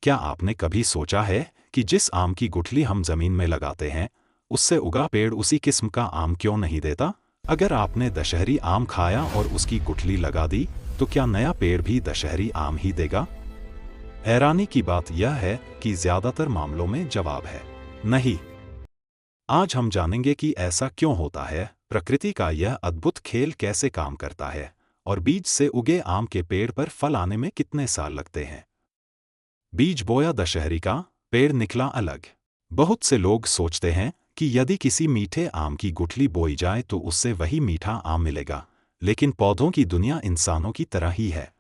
क्या आपने कभी सोचा है कि जिस आम की गुठली हम जमीन में लगाते हैं, उससे उगा पेड़ उसी किस्म का आम क्यों नहीं देता? अगर आपने दशहरी आम खाया और उसकी गुठली लगा दी, तो क्या नया पेड़ भी दशहरी आम ही देगा? हैरानी की बात यह है कि ज्यादातर मामलों में जवाब है नहीं। आज हम जानेंगे कि ऐसा क्यों होता है, प्रकृति का यह अद्भुत खेल कैसे काम करता है, और बीज से उगे आम के पेड़ पर फल आने में कितने साल लगते हैं। बीज बोया दशहरी का, पेड़ निकला अलग। बहुत से लोग सोचते हैं कि यदि किसी मीठे आम की गुठली बोई जाए तो उससे वही मीठा आम मिलेगा, लेकिन पौधों की दुनिया इंसानों की तरह ही है।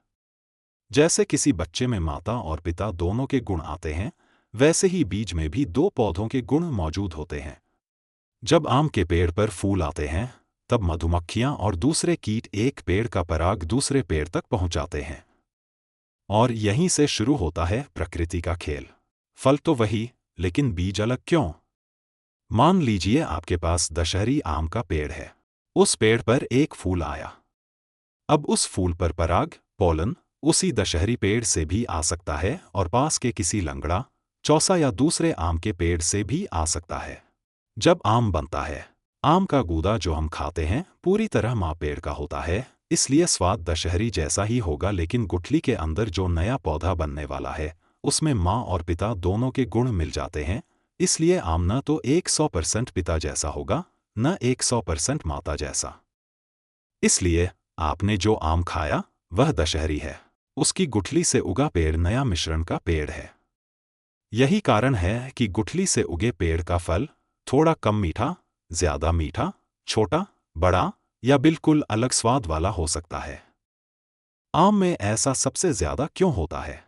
जैसे किसी बच्चे में माता और पिता दोनों के गुण आते हैं, वैसे ही बीज में भी दो पौधों के गुण मौजूद होते हैं। जब आम के पेड़ पर फूल आते हैं, तब मधुमक्खियां और दूसरे कीट एक पेड़ का पराग दूसरे पेड़ तक पहुंचाते हैं, और यहीं से शुरू होता है प्रकृति का खेल। फल तो वही, लेकिन बीज अलग क्यों? मान लीजिए आपके पास दशहरी आम का पेड़ है। उस पेड़ पर एक फूल आया। अब उस फूल पर पराग, पोलन, उसी दशहरी पेड़ से भी आ सकता है और पास के किसी लंगड़ा, चौसा या दूसरे आम के पेड़ से भी आ सकता है। जब आम बनता है, आम का गूदा जो हम खाते हैं पूरी तरह माँ पेड़ का होता है, इसलिए स्वाद दशहरी जैसा ही होगा, लेकिन गुठली के अंदर जो नया पौधा बनने वाला है, उसमें माँ और पिता दोनों के गुण मिल जाते हैं। इसलिए आम न तो 100% पिता जैसा होगा, न 100% माता जैसा। इसलिए आपने जो आम खाया वह दशहरी है, उसकी गुठली से उगा पेड़ नया मिश्रण का पेड़ है। यही कारण है कि गुठली से उगे पेड़ का फल थोड़ा कम मीठा, ज्यादा मीठा, छोटा, बड़ा या बिल्कुल अलग स्वाद वाला हो सकता है। आम में ऐसा सबसे ज्यादा क्यों होता है?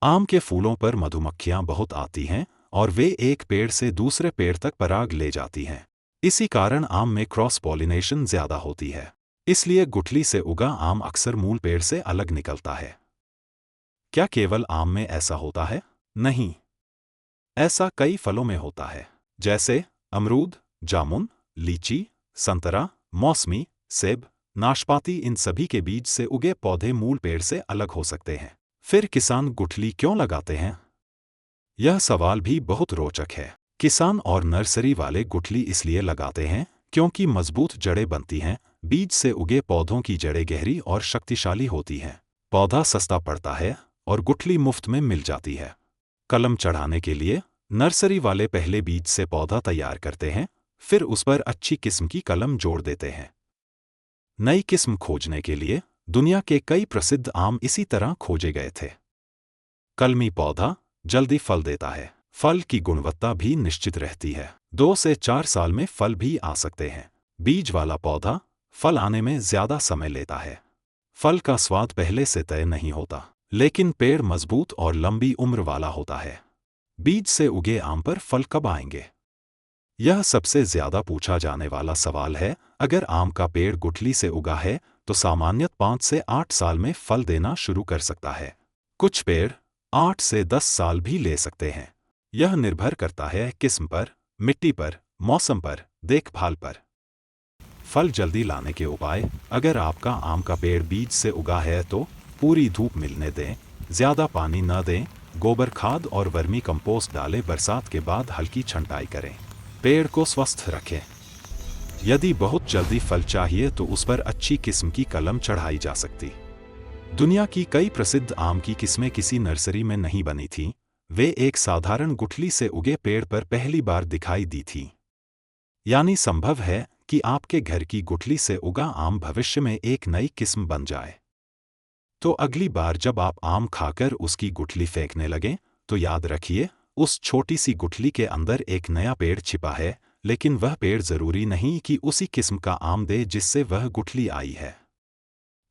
आम के फूलों पर मधुमक्खियां बहुत आती हैं और वे एक पेड़ से दूसरे पेड़ तक पराग ले जाती हैं। इसी कारण आम में क्रॉस पॉलिनेशन ज्यादा होती है। इसलिए गुठली से उगा आम अक्सर मूल पेड़ से अलग निकलता है। क्या केवल आम में ऐसा होता है? नहीं, ऐसा कई फलों में होता है, जैसे अमरूद, जामुन, लीची, संतरा, मौसमी, सेब, नाशपाती। इन सभी के बीज से उगे पौधे मूल पेड़ से अलग हो सकते हैं। फिर किसान गुठली क्यों लगाते हैं? यह सवाल भी बहुत रोचक है। किसान और नर्सरी वाले गुठली इसलिए लगाते हैं क्योंकि मजबूत जड़ें बनती हैं। बीज से उगे पौधों की जड़ें गहरी और शक्तिशाली होती हैं। पौधा सस्ता पड़ता है और गुठली मुफ्त में मिल जाती है। कलम चढ़ाने के लिए नर्सरी वाले पहले बीज से पौधा तैयार करते हैं, फिर उस पर अच्छी किस्म की कलम जोड़ देते हैं। नई किस्म खोजने के लिए दुनिया के कई प्रसिद्ध आम इसी तरह खोजे गए थे। कलमी पौधा जल्दी फल देता है। फल की गुणवत्ता भी निश्चित रहती है। 2 से 4 साल में फल भी आ सकते हैं। बीज वाला पौधा फल आने में ज्यादा समय लेता है। फल का स्वाद पहले से तय नहीं होता, लेकिन पेड़ मजबूत और लंबी उम्र वाला होता है। बीज से उगे आम पर फल कब आएंगे? यह सबसे ज्यादा पूछा जाने वाला सवाल है। अगर आम का पेड़ गुठली से उगा है तो सामान्यतः 5 से 8 साल में फल देना शुरू कर सकता है। कुछ पेड़ 8 से 10 साल भी ले सकते हैं। यह निर्भर करता है किस्म पर, मिट्टी पर, मौसम पर, देखभाल पर। फल जल्दी लाने के उपाय: अगर आपका आम का पेड़ बीज से उगा है तो पूरी धूप मिलने दें, ज्यादा पानी न दें, गोबर खाद और वर्मी कंपोस्ट डालें, बरसात के बाद हल्की छंटाई करें। पेड़ को स्वस्थ रखें। यदि बहुत जल्दी फल चाहिए तो उस पर अच्छी किस्म की कलम चढ़ाई जा सकती। दुनिया की कई प्रसिद्ध आम की किस्में किसी नर्सरी में नहीं बनी थीं, वे एक साधारण गुठली से उगे पेड़ पर पहली बार दिखाई दी थीं। यानी संभव है कि आपके घर की गुठली से उगा आम भविष्य में एक नई किस्म बन जाए। तो अगली बार जब आप आम खाकर उसकी गुठली फेंकने लगें, तो याद रखिए, उस छोटी सी गुठली के अंदर एक नया पेड़ छिपा है, लेकिन वह पेड़ जरूरी नहीं कि उसी किस्म का आम दे जिससे वह गुठली आई है।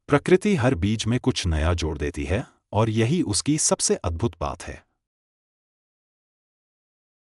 प्रकृति हर बीज में कुछ नया जोड़ देती है, और यही उसकी सबसे अद्भुत बात है।